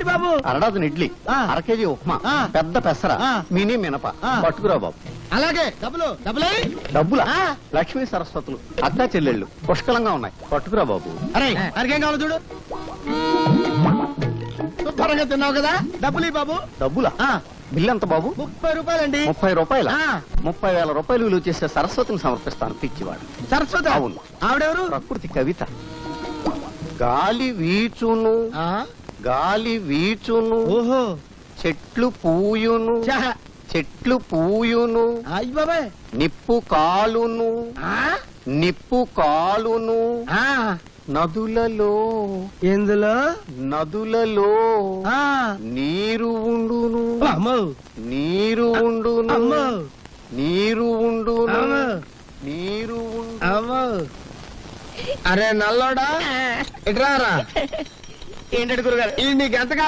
బాబు? అరడజన్ ఇడ్లీ, అర కేజీ ఉప్మా, పెద్ద పెసర, మినీ మినప పట్టుకురా బాబు. అలాగే. డబ్బులా? లక్ష్మీ సరస్వతులు అక్కా చెల్లెళ్ళు పుష్కలంగా ఉన్నాయి, పట్టుకురా బాబు. అరే అరికేం కావాలి చూడు. శుభ్రంగా తిన్నావు కదా, డబ్బులు బాబు. డబ్బులా? బిల్లు ఎంత బాబు? 30 రూపాయలండి. 30 రూపాయల? 30,000 రూపాయలు విలువ చేసే సరస్వతిని సమర్పిస్తాను పిచ్చివాడు. సరస్వతి? అవును. ఆవిడెవరు? ప్రకృతి కవిత. గాలి వీచును, గాలి వీచును, ఓహో, చెట్లు పూయును, చెట్లు పూయును, అయ్య బాబాయ్, నిప్పు కాలును, నిప్పు కాలును, నదులలో, ఎందులో? నదులలో నీరు ఉండును, నీరు ఉండును, నీరు ఉండును, నీరు ఉండు. అరే నల్లోడా, ఇట్రారా. ఏంటంటే గురుగారు, ఈ నీకు ఎంతకాలం